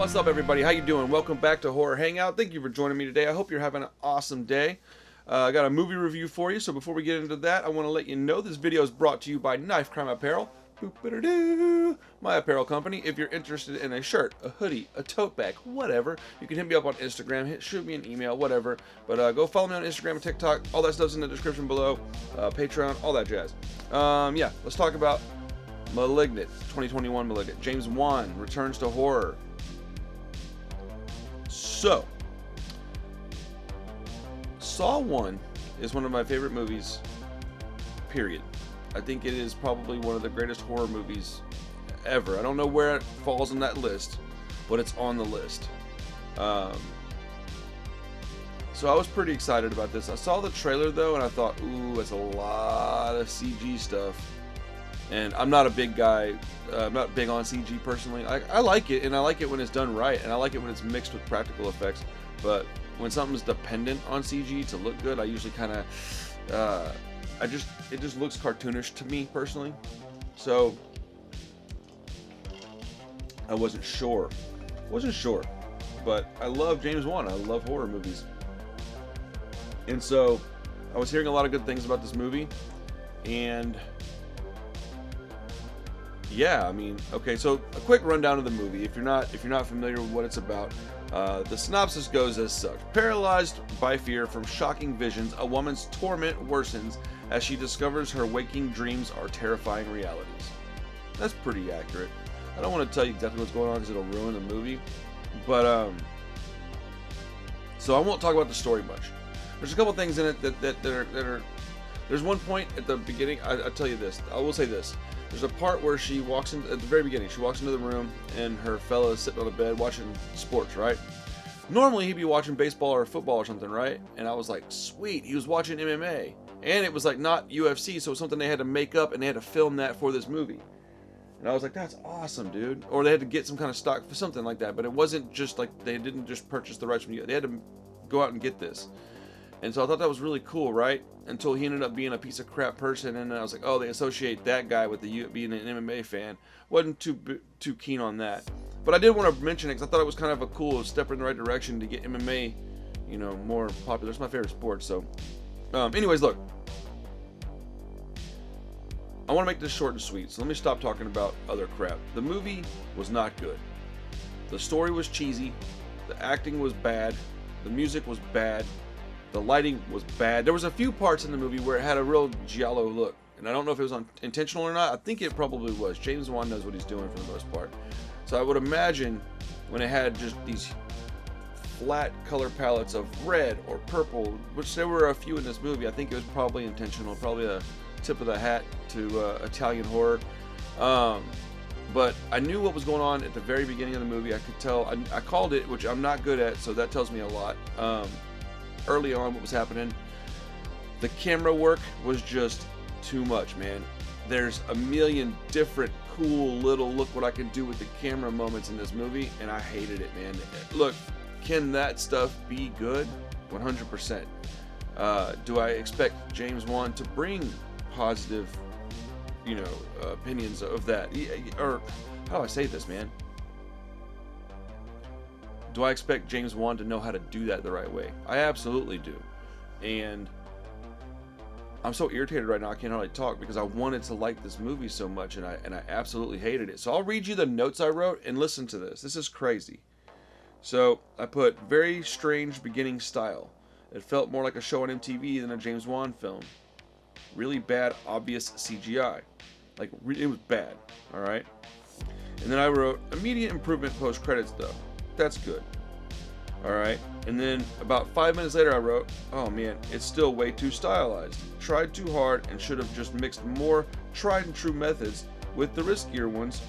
What's up, everybody? How you doing? Welcome back to Horror Hangout. Thank you for joining me today. I hope you're having an awesome day. I got a movie review for you, so before we get into that, I want to let you know this video is brought to you by Knife Crime Apparel. Boop-a-da-doo. My apparel company. If you're interested in a shirt, a hoodie, a tote bag, whatever, you can hit me up on Instagram, shoot me an email, whatever. But go follow me on Instagram and TikTok. All that stuff's in the description below. Patreon, all that jazz. Yeah, let's talk about Malignant, 2021 Malignant. James Wan returns to horror. So, Saw 1 is one of my favorite movies, period. I think it is probably one of the greatest horror movies ever. I don't know where it falls on that list, but it's on the list. So I was pretty excited about this. I saw the trailer though, and I thought, ooh, it's a lot of CG stuff. And I'm not a big guy, I'm not big on CG personally. I like it, and I like it when it's done right, and I like it when it's mixed with practical effects. But when something's dependent on CG to look good, I usually kind of, it just looks cartoonish to me personally. So I wasn't sure, but I love James Wan. I love horror movies, and so I was hearing a lot of good things about this movie, and yeah, I mean, okay, so a quick rundown of the movie. If you're not familiar with what it's about, the synopsis goes as such. Paralyzed by fear from shocking visions, a woman's torment worsens as she discovers her waking dreams are terrifying realities. That's pretty accurate. I don't want to tell you exactly what's going on because it'll ruin the movie, but so I won't talk about the story much. There's a couple things in it that are. There's one point at the beginning. I'll tell you this. I will say this. There's a part where she walks in at the very beginning. She walks into the room and her fella is sitting on the bed watching sports, right? Normally he'd be watching baseball or football or something, right? And I was like, sweet, he was watching MMA. And it was like not UFC, so it was something they had to make up and they had to film that for this movie. And I was like, that's awesome, dude. Or they had to get some kind of stock for something like that. But it wasn't just like they didn't just purchase the rights from you. They had to go out and get this. And so I thought that was really cool, right? Until he ended up being a piece of crap person, and I was like, oh, they associate that guy with being an MMA fan. Wasn't too keen on that. But I did want to mention it because I thought it was kind of a cool step in the right direction to get MMA, more popular. It's my favorite sport. So, anyways, look. I want to make this short and sweet, so let me stop talking about other crap. The movie was not good. The story was cheesy. The acting was bad. The music was bad. The lighting was bad. There was a few parts in the movie where it had a real giallo look, and I don't know if it was intentional or not. I think it probably was. James Wan knows what he's doing for the most part. So I would imagine when it had just these flat color palettes of red or purple, which there were a few in this movie, I think it was probably intentional, probably a tip of the hat to Italian horror. But I knew what was going on at the very beginning of the movie. I could tell. I called it, which I'm not good at, so that tells me a lot. Early on, what was happening, the camera work was just too much, man. There's a million different cool little look what I can do with the camera moments in this movie, and I hated it, man. Look, can that stuff be good? 100%. Do I expect James Wan to bring positive, opinions of that? Or how do I say this, man? Do I expect James Wan to know how to do that the right way? I absolutely do. And I'm so irritated right now I can't hardly talk because I wanted to like this movie so much, and I absolutely hated it. So I'll read you the notes I wrote and listen to this. This is crazy. So I put very strange beginning style. It felt more like a show on MTV than a James Wan film. Really bad obvious CGI. Like it was bad, all right? And then I wrote immediate improvement post credits though. That's good. Alright, and then about 5 minutes later I wrote, oh man, it's still way too stylized. Tried too hard and should have just mixed more tried and true methods with the riskier ones.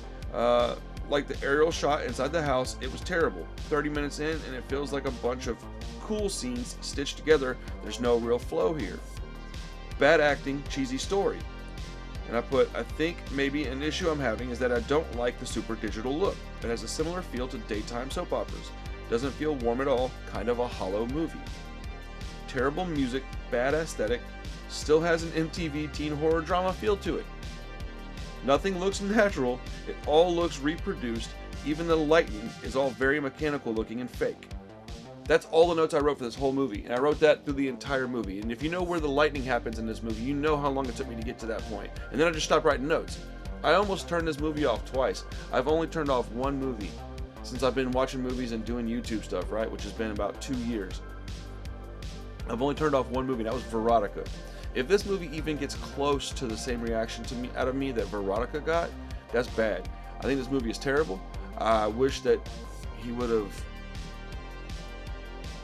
Like the aerial shot inside the house, it was terrible. 30 minutes in and it feels like a bunch of cool scenes stitched together. There's no real flow here. Bad acting, cheesy story. And I put, I think maybe an issue I'm having is that I don't like the super digital look. It has a similar feel to daytime soap operas. Doesn't feel warm at all, kind of a hollow movie. Terrible music, bad aesthetic, still has an MTV teen horror drama feel to it. Nothing looks natural, it all looks reproduced, Even the lightning is all very mechanical looking and fake. That's all the notes I wrote for this whole movie, and I wrote that through the entire movie. And if you know where the lightning happens in this movie, you know how long it took me to get to that point. And then I just stopped writing notes. I almost turned this movie off twice. I've only turned off one movie since I've been watching movies and doing YouTube stuff, right? Which has been about 2 years. I've only turned off one movie, and that was Veronica. If this movie even gets close to the same reaction to me out of me that Veronica got, that's bad. I think this movie is terrible. I wish that he would have,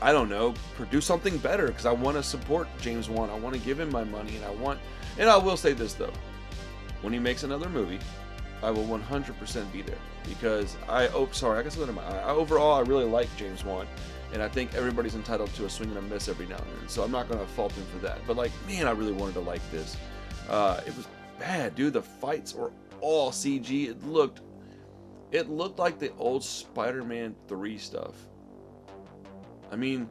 I don't know, produce something better, because I want to support James Wan. I want to give him my money, and I will say this though. When he makes another movie, I will 100% be there, because overall I really like James Wan, and I think everybody's entitled to a swing and a miss every now and then, so I'm not going to fault him for that. But like, man, I really wanted to like this. It was bad, dude. The fights were all CG. It looked like the old Spider-Man 3 stuff. I mean,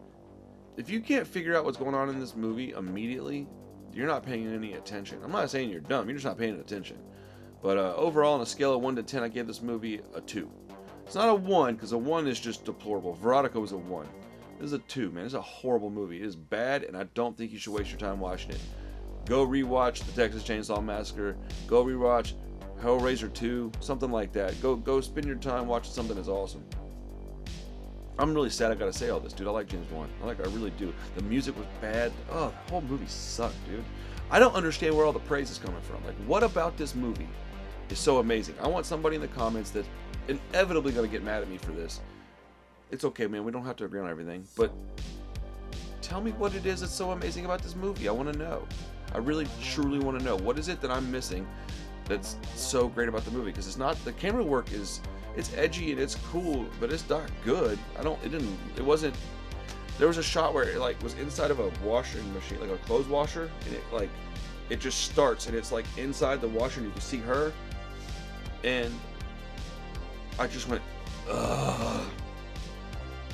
if you can't figure out what's going on in this movie immediately, you're not paying any attention. I'm not saying you're dumb, you're just not paying attention. But overall, on a scale of 1 to 10, I gave this movie a 2. It's not a 1, because a 1 is just deplorable. Veronica was a 1. This is a 2, man. This is a horrible movie. It is bad, and I don't think you should waste your time watching it. Go rewatch The Texas Chainsaw Massacre. Go rewatch Hellraiser 2, something like that. Go spend your time watching something that's awesome. I'm really sad I gotta say all this, dude. I like James Wan. I really do. The music was bad. Oh, the whole movie sucked, dude. I don't understand where all the praise is coming from. Like, what about this movie is so amazing? I want somebody in the comments that's inevitably gonna get mad at me for this. It's okay, man. We don't have to agree on everything, but tell me what it is that's so amazing about this movie. I want to know. I really, truly want to know. What is it that I'm missing that's so great about the movie? Because it's not, the camera work is, it's edgy and it's cool, but it's not good. It wasn't, there was a shot where it like was inside of a washing machine, like a clothes washer, and it just starts and it's like inside the washer and you can see her, and I just went, ugh.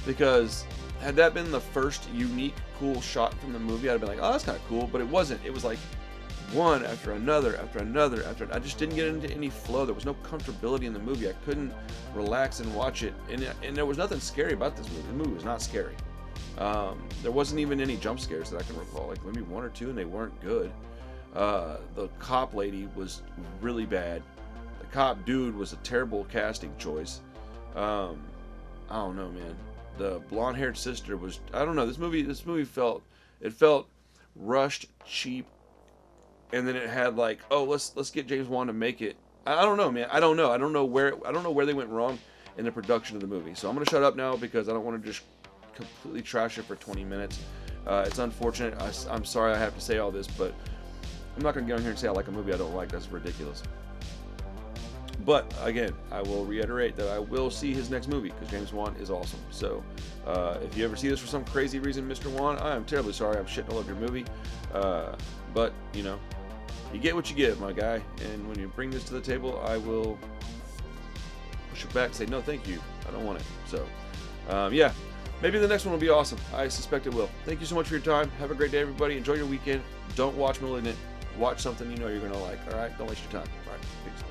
Because had that been the first unique, cool shot from the movie, I'd have been like, oh, that's kind of cool, but it wasn't. It was like one after another after another after. I just didn't get into any flow. There was no comfortability in the movie. I couldn't relax and watch it, and there was nothing scary about this movie. The movie was not scary. There wasn't even any jump scares that I can recall, like maybe 1 or 2, and they weren't good. The cop lady was really bad. The cop dude was a terrible casting choice. I don't know, man. The blonde-haired sister was, I don't know. This movie felt rushed, cheap, and then it had like, oh, let's get James Wan to make it. I don't know, man. I don't know where they went wrong in the production of the movie. So I'm gonna shut up now because I don't want to just completely trash it for 20 minutes. It's unfortunate. I'm sorry I have to say all this, but I'm not gonna get on here and say I like a movie I don't like. That's ridiculous. But again, I will reiterate that I will see his next movie because James Wan is awesome. So if you ever see this for some crazy reason, Mr. Wan, I am terribly sorry. I'm shitting all over your movie. But you know, you get what you get, my guy. And when you bring this to the table, I will push it back and say no, thank you. I don't want it. So yeah, maybe the next one will be awesome. I suspect it will. Thank you so much for your time. Have a great day, everybody. Enjoy your weekend. Don't watch *Malignant*. Watch something you know you're gonna like. All right, don't waste your time. All right, peace.